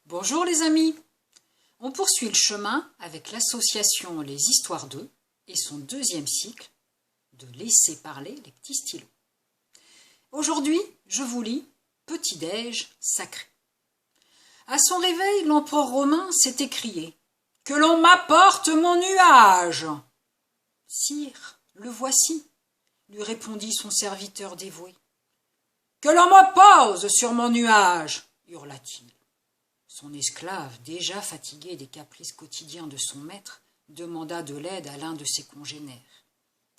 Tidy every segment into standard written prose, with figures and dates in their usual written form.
Bonjour les amis. On poursuit le chemin avec l'association Les Histoires d'eux et son deuxième cycle de Laisser parler les petits stylos. Aujourd'hui, je vous lis Petit-déj sacré. À son réveil, l'empereur romain s'est écrié « Que l'on m'apporte mon nuage !»« Sire, le voici !» lui répondit son serviteur dévoué. « Que l'on me pose sur mon nuage !» hurla-t-il. Son esclave, déjà fatigué des caprices quotidiens de son maître, demanda de l'aide à l'un de ses congénères.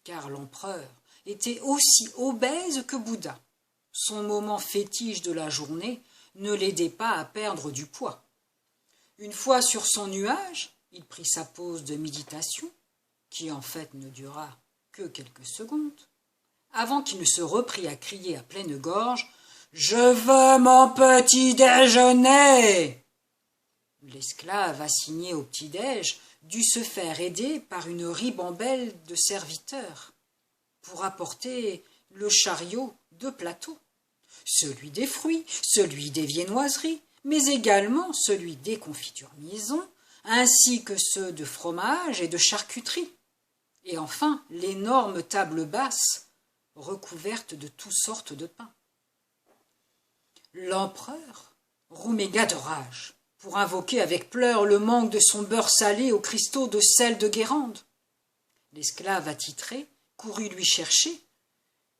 Car l'empereur était aussi obèse que Bouddha. Son moment fétiche de la journée ne l'aidait pas à perdre du poids. Une fois sur son nuage, il prit sa pause de méditation, qui en fait ne dura que quelques secondes, avant qu'il ne se reprît à crier à pleine gorge « Je veux mon petit déjeuner !» L'esclave assigné au petit-déj dut se faire aider par une ribambelle de serviteurs pour apporter le chariot de plateaux, celui des fruits, celui des viennoiseries, mais également celui des confitures maison, ainsi que ceux de fromage et de charcuterie, et enfin l'énorme table basse recouverte de toutes sortes de pains. L'empereur rouméga de rage pour invoquer avec pleurs le manque de son beurre salé aux cristaux de sel de Guérande. L'esclave attitré courut lui chercher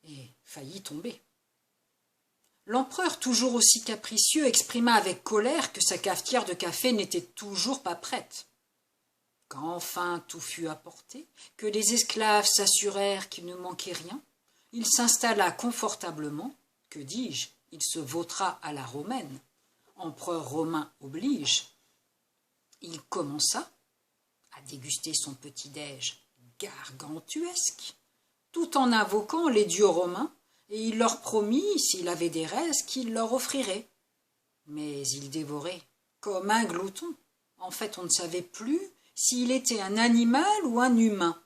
et faillit tomber. L'empereur, toujours aussi capricieux, exprima avec colère que sa cafetière de café n'était toujours pas prête. Quand enfin tout fut apporté, que les esclaves s'assurèrent qu'il ne manquait rien, il s'installa confortablement, que dis-je, il se vautra à la romaine, empereur romain oblige. Il commença à déguster son petit-déj gargantuesque, tout en invoquant les dieux romains, et il leur promit, s'il avait des restes, qu'il leur offrirait. Mais il dévorait comme un glouton. En fait, on ne savait plus s'il était un animal ou un humain.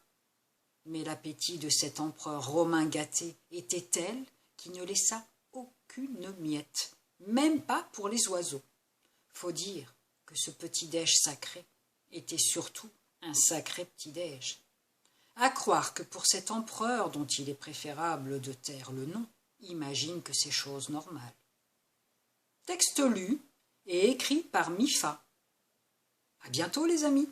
Mais l'appétit de cet empereur romain gâté était tel qu'il ne laissa aucune miette, même pas pour les oiseaux. Faut dire que ce petit-déj sacré était surtout un sacré petit-déj. À croire que pour cet empereur dont il est préférable de taire le nom, imagine que c'est chose normale. Texte lu et écrit par Mifa. À bientôt les amis.